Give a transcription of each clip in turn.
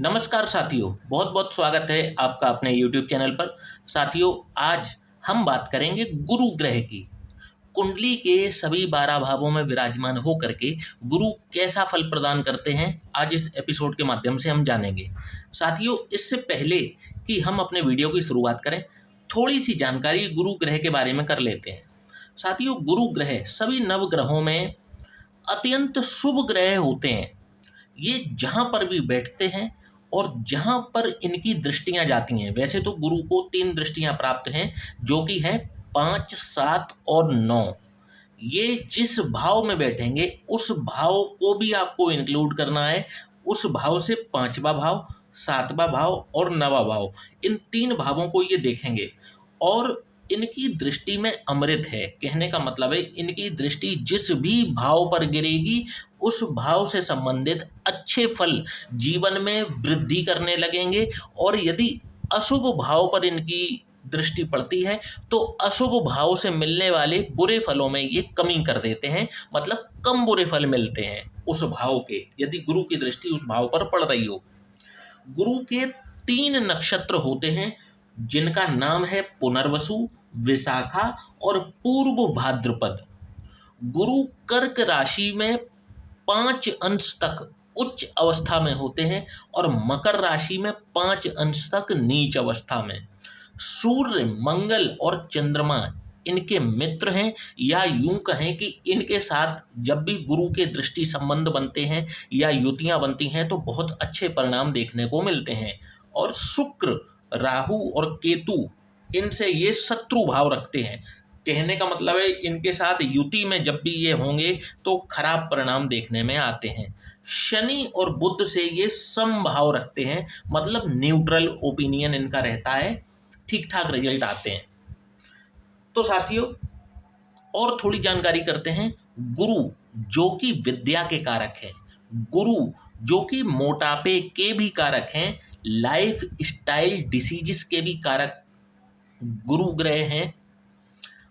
नमस्कार साथियों, बहुत बहुत स्वागत है आपका अपने YouTube चैनल पर। साथियों, आज हम बात करेंगे गुरु ग्रह की। कुंडली के सभी 12 भावों में विराजमान होकर के गुरु कैसा फल प्रदान करते हैं, आज इस एपिसोड के माध्यम से हम जानेंगे। साथियों, इससे पहले कि हम अपने वीडियो की शुरुआत करें, थोड़ी सी जानकारी गुरु ग्रह के बारे में कर लेते हैं। साथियों, गुरु ग्रह सभी नवग्रहों में अत्यंत शुभ ग्रह होते हैं। ये जहाँ पर भी बैठते हैं और जहाँ पर इनकी दृष्टियाँ जाती हैं, वैसे तो गुरु को 3 दृष्टियाँ प्राप्त हैं, जो कि हैं 5, 7 और 9। ये जिस भाव में बैठेंगे उस भाव को भी आपको इंक्लूड करना है। उस भाव से 5वां भाव, 7वां भाव और 9वां भाव, इन 3 भावों को ये देखेंगे। और इनकी दृष्टि में अमृत है। कहने का मतलब है, इनकी दृष्टि जिस भी भाव पर गिरेगी उस भाव से संबंधित अच्छे फल जीवन में वृद्धि करने लगेंगे। और यदि अशुभ भाव पर इनकी दृष्टि पड़ती है तो अशुभ भाव से मिलने वाले बुरे फलों में ये कमी कर देते हैं, मतलब कम बुरे फल मिलते हैं उस भाव के, यदि गुरु की दृष्टि उस भाव पर पड़ रही हो। गुरु के 3 नक्षत्र होते हैं, जिनका नाम है पुनर्वसु, विशाखा और पूर्व भाद्रपद। गुरु कर्क राशि में 5 अंश तक उच्च अवस्था में होते हैं और मकर राशि में 5 अंश तक नीच अवस्था में। सूर्य, मंगल और चंद्रमा इनके मित्र हैं, या यूं कहें कि इनके साथ जब भी गुरु के दृष्टि संबंध बनते हैं या युतियां बनती हैं तो बहुत अच्छे परिणाम देखने को मिलते हैं। और शुक्र, राहु और केतु, इनसे ये शत्रु भाव रखते हैं। कहने का मतलब है, इनके साथ युति में जब भी ये होंगे तो खराब परिणाम देखने में आते हैं। शनि और बुध से ये समभाव रखते हैं, मतलब न्यूट्रल ओपिनियन इनका रहता है, ठीक ठाक रिजल्ट आते हैं। तो साथियों, और थोड़ी जानकारी करते हैं। गुरु जो कि विद्या के कारक हैं, गुरु जो कि मोटापे के भी कारक हैं, लाइफ स्टाइल डिसीजेस के भी कारक गुरु ग्रह हैं।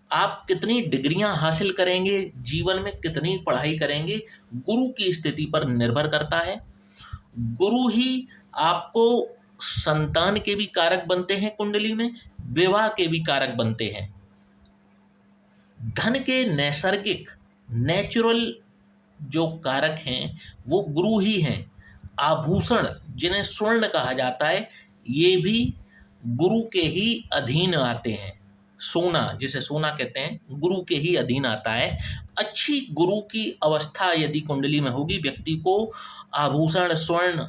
आप कितनी डिग्रियां हासिल करेंगे, जीवन में कितनी पढ़ाई करेंगे, गुरु की स्थिति पर निर्भर करता है। गुरु ही आपको संतान के भी कारक बनते हैं, कुंडली में विवाह के भी कारक बनते हैं। धन के नैसर्गिक नेचुरल जो कारक हैं वो गुरु ही हैं। आभूषण जिन्हें स्वर्ण कहा जाता है, ये भी गुरु के ही अधीन आते हैं। सोना, जिसे सोना कहते हैं, गुरु के ही अधीन आता है। अच्छी गुरु की अवस्था यदि कुंडली में होगी, व्यक्ति को आभूषण, स्वर्ण,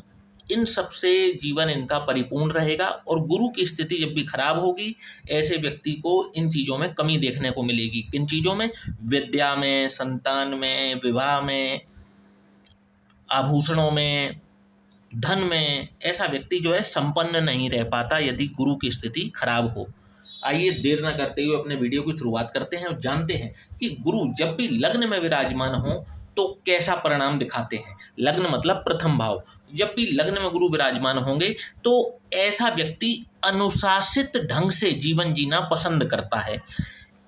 इन सब से जीवन इनका परिपूर्ण रहेगा। और गुरु की स्थिति जब भी खराब होगी, ऐसे व्यक्ति को इन चीज़ों में कमी देखने को मिलेगी। किन चीज़ों में? विद्या में, संतान में, विवाह में, आभूषणों में, धन में। ऐसा व्यक्ति जो है संपन्न नहीं रह पाता यदि गुरु की स्थिति खराब हो। आइए देर न करते हुए अपने वीडियो की शुरुआत करते हैं और जानते हैं कि गुरु जब भी लग्न में विराजमान हो तो कैसा परिणाम दिखाते हैं। लग्न मतलब प्रथम भाव। जब भी लग्न में गुरु विराजमान होंगे तो ऐसा व्यक्ति अनुशासित ढंग से जीवन जीना पसंद करता है।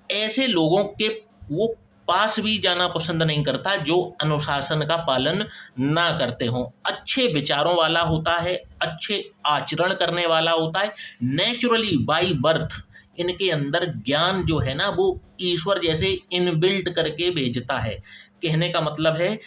ऐसे लोगों के वो पास भी जाना पसंद नहीं करता जो अनुशासन का पालन ना करते हों। अच्छे विचारों वाला होता है, अच्छे आचरण करने वाला होता है। नेचुरली बाई बर्थ इनके अंदर ज्ञान जो है ना, वो ईश्वर जैसे इनबिल्ट करके भेजता है। कहने का मतलब है,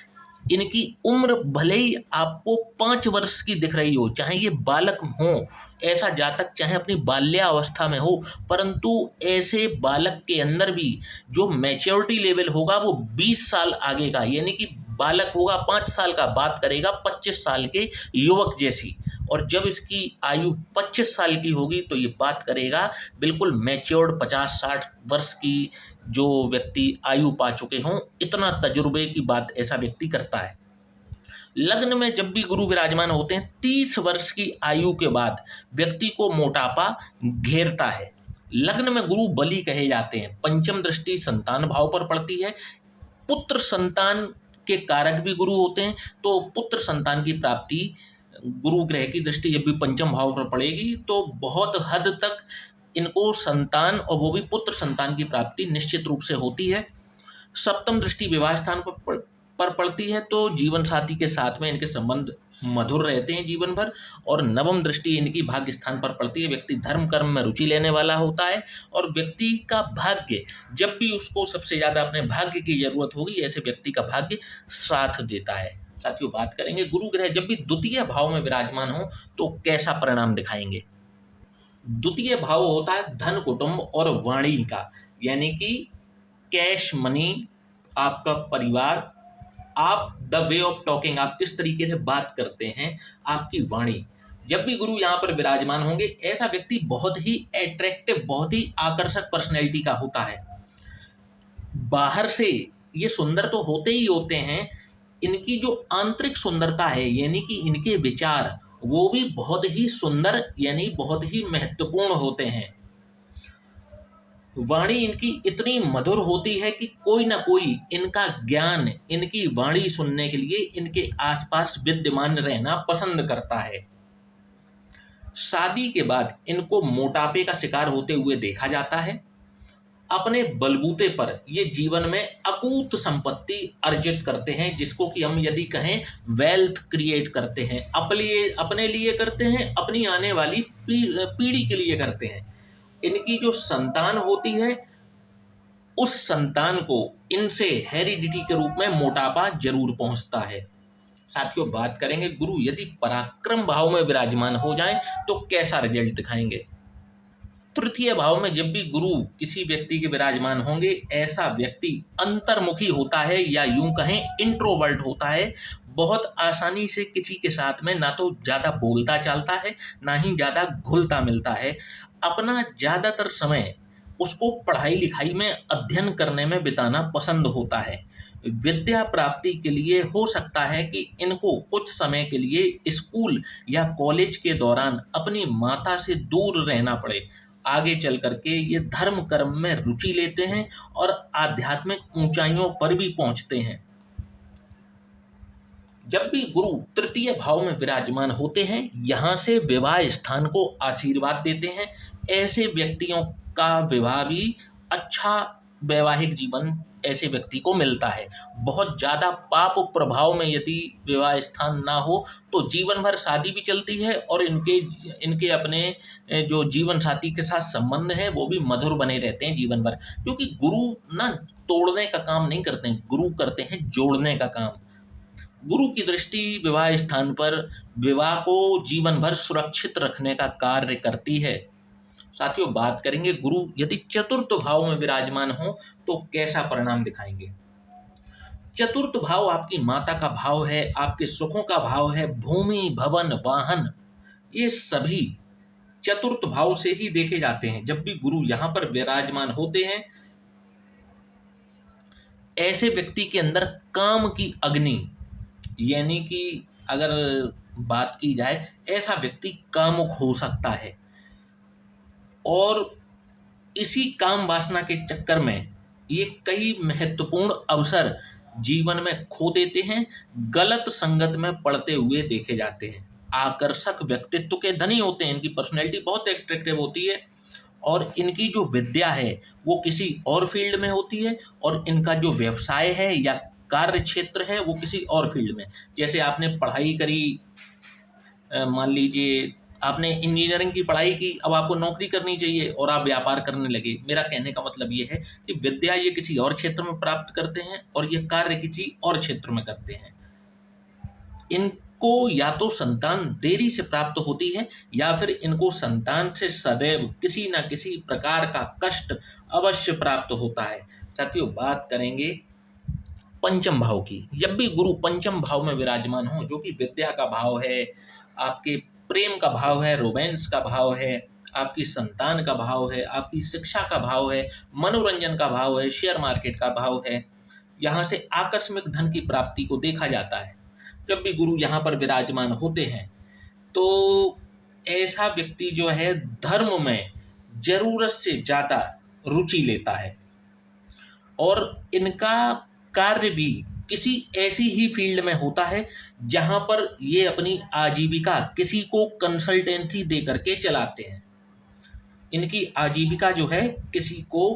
इनकी उम्र भले ही आपको 5 वर्ष की दिख रही हो, चाहे ये बालक हो, ऐसा जातक चाहे अपनी बाल्यावस्था में हो, परंतु ऐसे बालक के अंदर भी जो मैच्योरिटी लेवल होगा वो 20 साल आगे का, यानी कि बालक होगा 5 साल का, बात करेगा 25 साल के युवक जैसी। और जब इसकी आयु 25 साल की होगी तो ये बात करेगा बिल्कुल मैच्योर्ड 50-60 वर्ष की, जो व्यक्ति आयु पा चुके हों, इतना तजुर्बे की बात ऐसा व्यक्ति करता है। लग्न में जब भी गुरु विराजमान होते हैं, 30 वर्ष की आयु के बाद व्यक्ति को मोटापा घेरता है। लग्न में गुरु बली कहे जाते हैं। पंचम दृष्टि संतान भाव पर पड़ती है। पुत्र संतान के कारक भी गुरु होते हैं, तो पुत्र संतान की प्राप्ति, गुरु ग्रह की दृष्टि जब भी पंचम भाव पर पड़ेगी तो बहुत हद तक इनको संतान, और वो भी पुत्र संतान की प्राप्ति निश्चित रूप से होती है। सप्तम दृष्टि विवाह स्थान पर पर पड़ती है तो जीवन साथी के साथ में इनके संबंध मधुर रहते हैं जीवन भर। और नवम दृष्टि इनकी भाग्य स्थान पर पड़ती है। व्यक्ति धर्म कर्म में रुचि लेने वाला होता है और व्यक्ति का भाग्य जब भी उसको सबसे ज़्यादा अपने भाग्य की जरूरत होगी, ऐसे व्यक्ति का भाग्य साथ देता है। साथियों, बात करेंगे गुरु ग्रह जब भी द्वितीय भाव में विराजमान हो तो कैसा परिणाम दिखाएंगे। द्वितीय भाव होता है धन, कुटुंब और वाणी का, यानी कि कैश मनी, आपका परिवार, आप द वे ऑफ टॉकिंग, आप किस तरीके से बात करते हैं, आपकी वाणी। जब भी गुरु यहाँ पर विराजमान होंगे, ऐसा व्यक्ति बहुत ही अट्रैक्टिव, बहुत ही आकर्षक पर्सनैलिटी का होता है। बाहर से ये सुंदर तो होते ही होते हैं, इनकी जो आंतरिक सुंदरता है यानी कि इनके विचार, वो भी बहुत ही सुंदर यानी बहुत ही महत्वपूर्ण होते हैं। वाणी इनकी इतनी मधुर होती है कि कोई ना कोई इनका ज्ञान, इनकी वाणी सुनने के लिए इनके आसपास विद्यमान रहना पसंद करता है। शादी के बाद इनको मोटापे का शिकार होते हुए देखा जाता है। अपने बलबूते पर ये जीवन में अकूत संपत्ति अर्जित करते हैं, जिसको कि हम यदि कहें वेल्थ क्रिएट करते हैं, अपने लिए करते हैं, अपनी आने वाली पीढ़ी के लिए करते हैं। इनकी जो संतान होती है, उस संतान को इनसे हेरिडिटी के रूप में मोटापा जरूर पहुंचता है। साथियों, बात करेंगे गुरु यदि पराक्रम भाव में विराजमान हो जाएं तो कैसा रिजल्ट दिखाएंगे। तृतीय भाव में जब भी गुरु किसी व्यक्ति के विराजमान होंगे, ऐसा व्यक्ति अंतर्मुखी होता है या यूं कहें इंट्रोवर्ट होता है। बहुत आसानी से किसी के साथ में ना तो ज़्यादा बोलता चालता है, ना ही ज़्यादा घुलता मिलता है। अपना ज़्यादातर समय उसको पढ़ाई लिखाई में, अध्ययन करने में बिताना पसंद होता है। विद्या प्राप्ति के लिए हो सकता है कि इनको कुछ समय के लिए स्कूल या कॉलेज के दौरान अपनी माता से दूर रहना पड़े। आगे चल करके ये धर्म कर्म में रुचि लेते हैं और आध्यात्मिक ऊंचाइयों पर भी पहुंचते हैं। जब भी गुरु तृतीय भाव में विराजमान होते हैं, यहाँ से विवाह स्थान को आशीर्वाद देते हैं। ऐसे व्यक्तियों का विवाह भी अच्छा वैवाहिक जीवन ऐसे व्यक्ति को मिलता है। बहुत ज़्यादा पाप प्रभाव में यदि विवाह स्थान ना हो तो जीवन भर शादी भी चलती है और इनके अपने जो जीवन साथी के साथ संबंध है वो भी मधुर बने रहते हैं जीवन भर। क्योंकि गुरु ना तोड़ने का काम नहीं करते हैं, गुरु करते हैं जोड़ने का काम। गुरु की दृष्टि विवाह स्थान पर विवाह को जीवन भर सुरक्षित रखने का कार्य करती है। साथियों, बात करेंगे गुरु यदि चतुर्थ भाव में विराजमान हो तो कैसा परिणाम दिखाएंगे। चतुर्थ भाव आपकी माता का भाव है, आपके सुखों का भाव है। भूमि, भवन, वाहन, ये सभी चतुर्थ भाव से ही देखे जाते हैं। जब भी गुरु यहाँ पर विराजमान होते हैं, ऐसे व्यक्ति के अंदर काम की अग्नि, यानी कि अगर बात की जाए, ऐसा व्यक्ति कामुक हो सकता है और इसी काम वासना के चक्कर में ये कई महत्वपूर्ण अवसर जीवन में खो देते हैं, गलत संगत में पड़ते हुए देखे जाते हैं। आकर्षक व्यक्तित्व के धनी होते हैं, इनकी पर्सनैलिटी बहुत अट्रैक्टिव होती है और इनकी जो विद्या है वो किसी और फील्ड में होती है और इनका जो व्यवसाय है या कार्य क्षेत्र है वो किसी और फील्ड में। जैसे आपने पढ़ाई करी, मान लीजिए आपने इंजीनियरिंग की पढ़ाई की, अब आपको नौकरी करनी चाहिए और आप व्यापार करने लगे। मेरा कहने का मतलब ये है कि विद्या ये किसी और क्षेत्र में प्राप्त करते हैं और ये कार्य किसी और क्षेत्र में करते हैं। इनको या तो संतान देरी से प्राप्त होती है या फिर इनको संतान से सदैव किसी न किसी प्रकार का कष्ट अवश्य प्राप्त होता है। साथियों, बात करेंगे पंचम भाव की। जब भी गुरु पंचम भाव में विराजमान हो, जो कि विद्या का भाव है, आपके प्रेम का भाव है, रोमांस का भाव है, आपकी संतान का भाव है, आपकी शिक्षा का भाव है, मनोरंजन का भाव है, शेयर मार्केट का भाव है, यहाँ से आकस्मिक धन की प्राप्ति को देखा जाता है। जब भी गुरु यहाँ पर विराजमान होते हैं तो ऐसा व्यक्ति जो है धर्म में जरूरत से ज़्यादा रुचि लेता है और इनका कार्य भी किसी ऐसी ही फील्ड में होता है जहां पर ये अपनी आजीविका किसी को कंसल्टेंसी दे करके चलाते हैं। इनकी आजीविका जो है किसी को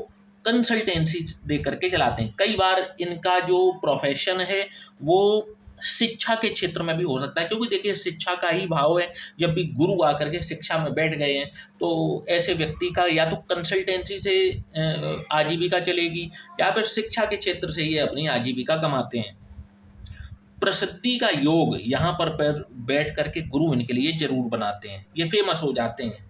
कंसल्टेंसी दे करके चलाते हैं। कई बार इनका जो प्रोफेशन है वो शिक्षा के क्षेत्र में भी हो सकता है, क्योंकि देखिए शिक्षा का ही भाव है। जब भी गुरु आकर के शिक्षा में बैठ गए हैं तो ऐसे व्यक्ति का या तो कंसल्टेंसी से आजीविका चलेगी, या फिर शिक्षा के क्षेत्र से ये अपनी आजीविका कमाते हैं। प्रसिद्धि का योग यहाँ पर बैठ करके गुरु इनके लिए जरूर बनाते हैं, ये फेमस हो जाते हैं।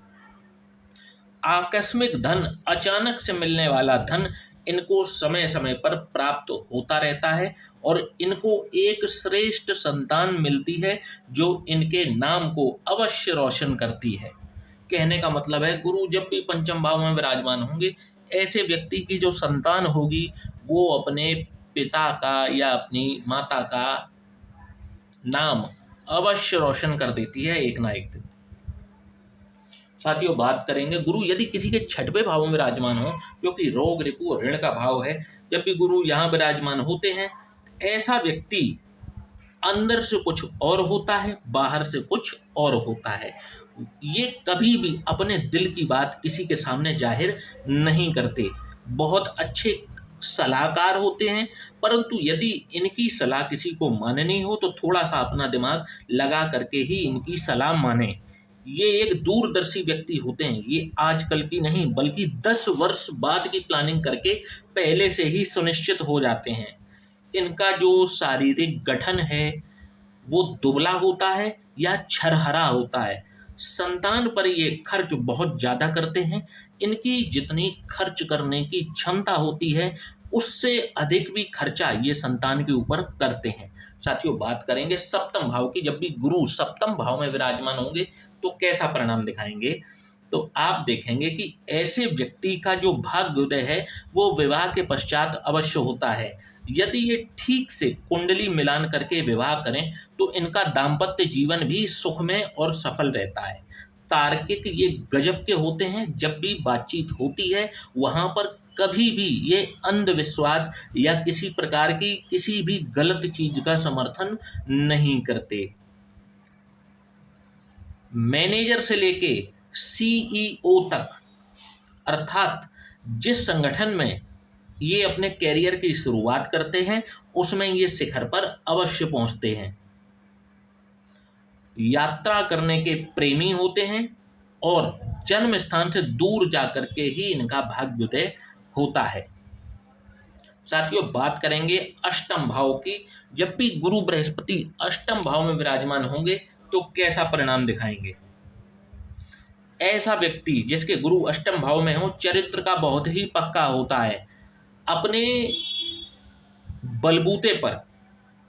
आकस्मिक धन, अचानक से मिलने वाला धन इनको समय समय पर प्राप्त होता रहता है, और इनको एक श्रेष्ठ संतान मिलती है जो इनके नाम को अवश्य रोशन करती है। कहने का मतलब है, गुरु जब भी पंचम भाव में विराजमान होंगे, ऐसे व्यक्ति की जो संतान होगी वो अपने पिता का या अपनी माता का नाम अवश्य रोशन कर देती है एक ना एक दिन। साथियों, बात करेंगे गुरु यदि किसी के छठवें भाव में विराजमान हो, जो कि रोग, रिपु और ऋण का भाव है, जब भी गुरु यहाँ विराजमान होते हैं, ऐसा व्यक्ति अंदर से कुछ और होता है, बाहर से कुछ और होता है। ये कभी भी अपने दिल की बात किसी के सामने जाहिर नहीं करते। बहुत अच्छे सलाहकार होते हैं, परंतु यदि इनकी सलाह किसी को माननी हो तो थोड़ा सा अपना दिमाग लगा करके ही इनकी सलाह माने। ये एक दूरदर्शी व्यक्ति होते हैं। ये आजकल की नहीं बल्कि 10 वर्ष बाद की प्लानिंग करके पहले से ही सुनिश्चित हो जाते हैं। इनका जो शारीरिक गठन है वो दुबला होता है या छरहरा होता है। संतान पर ये खर्च बहुत ज़्यादा करते हैं। इनकी जितनी खर्च करने की क्षमता होती है उससे अधिक भी खर्चा ये संतान के ऊपर करते हैं। साथियों, बात करेंगे सप्तम भाव की। जब भी गुरु सप्तम भाव में विराजमान होंगे तो कैसा परिणाम दिखाएंगे, तो आप देखेंगे कि ऐसे व्यक्ति का जो भाग्योदय है वो विवाह के पश्चात अवश्य होता है। यदि ये ठीक से कुंडली मिलान करके विवाह करें तो इनका दाम्पत्य जीवन भी सुखमय और सफल रहता है। तार्किक ये गजब के होते हैं। जब भी बातचीत होती है वहां पर कभी भी ये अंधविश्वास या किसी प्रकार की किसी भी गलत चीज का समर्थन नहीं करते। मैनेजर से लेके सीईओ तक, अर्थात जिस संगठन में ये अपने कैरियर की शुरुआत करते हैं उसमें ये शिखर पर अवश्य पहुंचते हैं। यात्रा करने के प्रेमी होते हैं और जन्म स्थान से दूर जाकर के ही इनका भाग्योदय होता है। साथियों, बात करेंगे अष्टम भाव की। जब भी गुरु बृहस्पति अष्टम भाव में विराजमान होंगे तो कैसा परिणाम दिखाएंगे। ऐसा व्यक्ति जिसके गुरु अष्टम भाव में हो, चरित्र का बहुत ही पक्का होता है। अपने बलबूते पर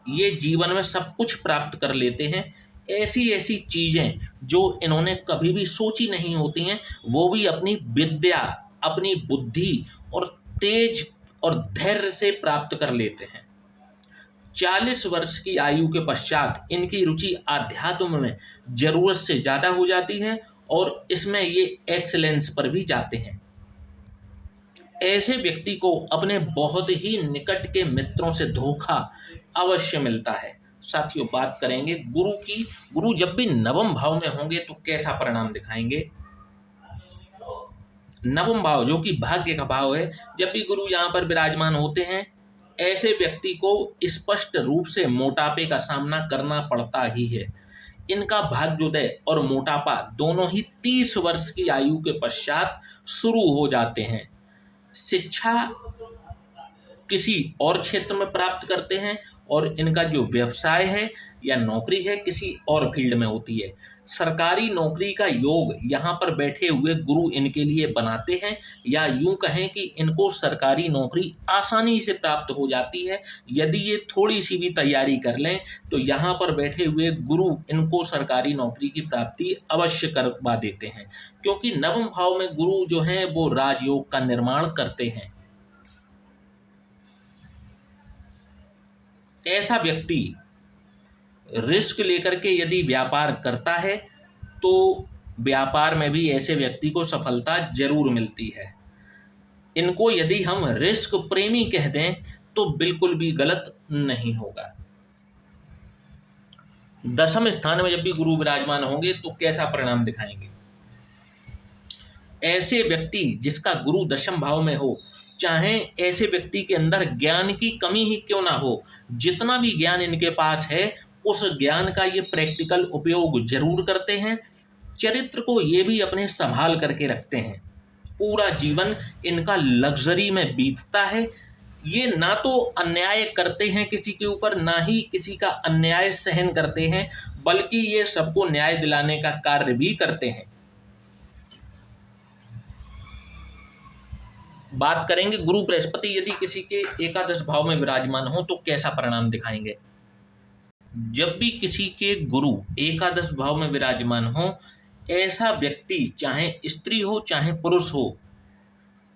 ये जीवन में सब कुछ प्राप्त कर लेते हैं। ऐसी ऐसी चीजें जो इन्होंने कभी भी सोची नहीं होती हैं वो भी अपनी विद्या, अपनी बुद्धि और तेज और धैर्य से प्राप्त कर लेते हैं। 40 वर्ष की आयु के पश्चात इनकी रुचि आध्यात्म में जरूरत से ज़्यादा हो जाती है और इसमें ये एक्सीलेंस पर भी जाते हैं। ऐसे व्यक्ति को अपने बहुत ही निकट के मित्रों से धोखा अवश्य मिलता है। साथियों, बात करेंगे गुरु की। गुरु जब भी नवम भाव में होंगे तो कैसा परिणाम दिखाएंगे। नवम भाव जो कि भाग्य का भाव है, जब भी गुरु यहाँ पर विराजमान होते हैं ऐसे व्यक्ति को स्पष्ट रूप से मोटापे का सामना करना पड़ता ही है। इनका भाग्योदय और मोटापा दोनों ही 30 वर्ष की आयु के पश्चात शुरू हो जाते हैं। शिक्षा किसी और क्षेत्र में प्राप्त करते हैं और इनका जो व्यवसाय है या नौकरी है किसी और फील्ड में होती है। सरकारी नौकरी का योग यहाँ पर बैठे हुए गुरु इनके लिए बनाते हैं, या यूं कहें कि इनको सरकारी नौकरी आसानी से प्राप्त हो जाती है। यदि ये थोड़ी सी भी तैयारी कर लें तो यहाँ पर बैठे हुए गुरु इनको सरकारी नौकरी की प्राप्ति अवश्य करवा देते हैं, क्योंकि नवम भाव में गुरु जो हैं वो राजयोग का निर्माण करते हैं। ऐसा व्यक्ति रिस्क लेकर के यदि व्यापार करता है तो व्यापार में भी ऐसे व्यक्ति को सफलता जरूर मिलती है। इनको यदि हम रिस्क प्रेमी कह दें तो बिल्कुल भी गलत नहीं होगा। दशम स्थान में जब भी गुरु विराजमान होंगे तो कैसा परिणाम दिखाएंगे। ऐसे व्यक्ति जिसका गुरु दशम भाव में हो, चाहे ऐसे व्यक्ति के अंदर ज्ञान की कमी ही क्यों ना हो, जितना भी ज्ञान इनके पास है उस ज्ञान का ये प्रैक्टिकल उपयोग जरूर करते हैं। चरित्र को ये भी अपने संभाल करके रखते हैं। पूरा जीवन इनका लग्जरी में बीतता है। ये ना तो अन्याय करते हैं किसी के ऊपर, ना ही किसी का अन्याय सहन करते हैं, बल्कि ये सबको न्याय दिलाने का कार्य भी करते हैं। बात करेंगे गुरु बृहस्पति यदि किसी के एकादश भाव में विराजमान हो तो कैसा परिणाम दिखाएंगे। जब भी किसी के गुरु एकादश भाव में विराजमान हो, ऐसा व्यक्ति चाहे स्त्री हो चाहे पुरुष हो,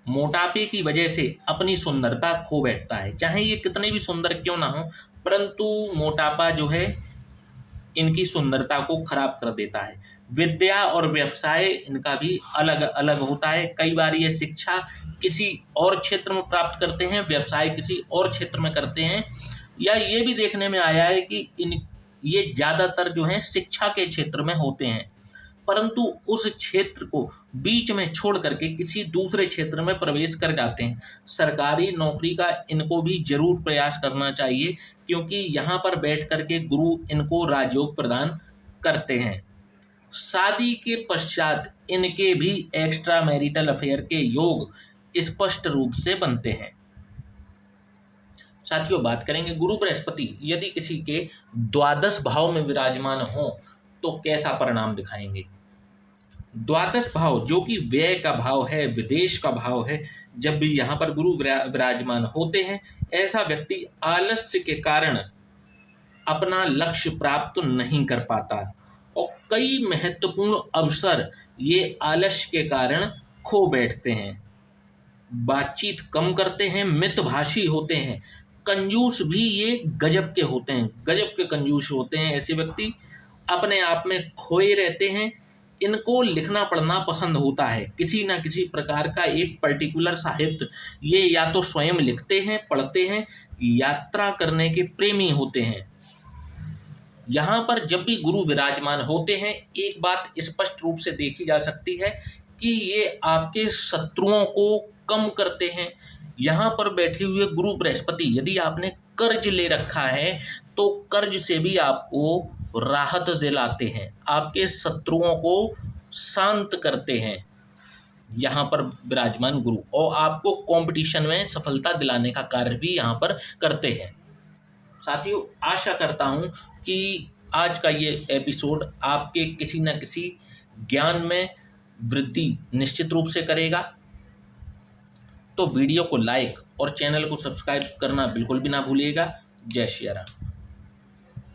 मोटापे की वजह से अपनी सुंदरता खो बैठता है। चाहे ये कितने भी सुंदर क्यों ना हो, परंतु मोटापा जो है इनकी सुंदरता को खराब कर देता है। विद्या और व्यवसाय इनका भी अलग अलग होता है। कई बार ये शिक्षा किसी और क्षेत्र में प्राप्त करते हैं, व्यवसाय किसी और क्षेत्र में करते हैं, या ये भी देखने में आया है कि ये ज़्यादातर जो है शिक्षा के क्षेत्र में होते हैं, परंतु उस क्षेत्र को बीच में छोड़ करके किसी दूसरे क्षेत्र में प्रवेश कर जाते हैं। सरकारी नौकरी का इनको भी जरूर प्रयास करना चाहिए, क्योंकि यहाँ पर बैठ करके गुरु इनको राजयोग प्रदान करते हैं। शादी के पश्चात इनके भी एक्स्ट्रा मैरिटल अफेयर के योग स्पष्ट रूप से बनते हैं। साथियों, बात करेंगे गुरु बृहस्पति यदि किसी के द्वादश भाव में विराजमान हो तो कैसा परिणाम दिखाएंगे। द्वादश भाव जो कि व्यय का भाव है, विदेश का भाव है, जब भी यहाँ पर गुरु विराजमान होते हैं, ऐसा व्यक्ति आलस्य के कारण अपना लक्ष्य प्राप्त नहीं कर पाता और कई महत्वपूर्ण अवसर ये आलस्य के कारण खो बैठते हैं। बातचीत कम करते हैं, मितभाषी होते हैं, कंजूस भी ये गजब के होते हैं, गजब के कंजूस होते हैं। ऐसे व्यक्ति अपने आप में खोए रहते हैं। इनको लिखना पढ़ना पसंद होता है, किसी ना किसी प्रकार का एक पर्टिकुलर साहित्य ये या तो स्वयं लिखते हैं, पढ़ते हैं, यात्रा करने के प्रेमी होते हैं। यहाँ पर जब भी गुरु विराजमान होते हैं, एक बात स्पष्ट रूप से देखी जा सकती है कि ये आपके शत्रुओं को कम करते हैं। यहाँ पर बैठे हुए गुरु बृहस्पति यदि आपने कर्ज ले रखा है तो कर्ज से भी आपको राहत दिलाते हैं, आपके शत्रुओं को शांत करते हैं यहाँ पर विराजमान गुरु, और आपको कंपटीशन में सफलता दिलाने का कार्य भी यहाँ पर करते हैं। साथियों, आशा करता हूँ कि आज का ये एपिसोड आपके किसी न किसी ज्ञान में वृद्धि निश्चित रूप से करेगा। तो वीडियो को लाइक और चैनल को सब्सक्राइब करना बिल्कुल भी ना भूलिएगा। जय श्री राम।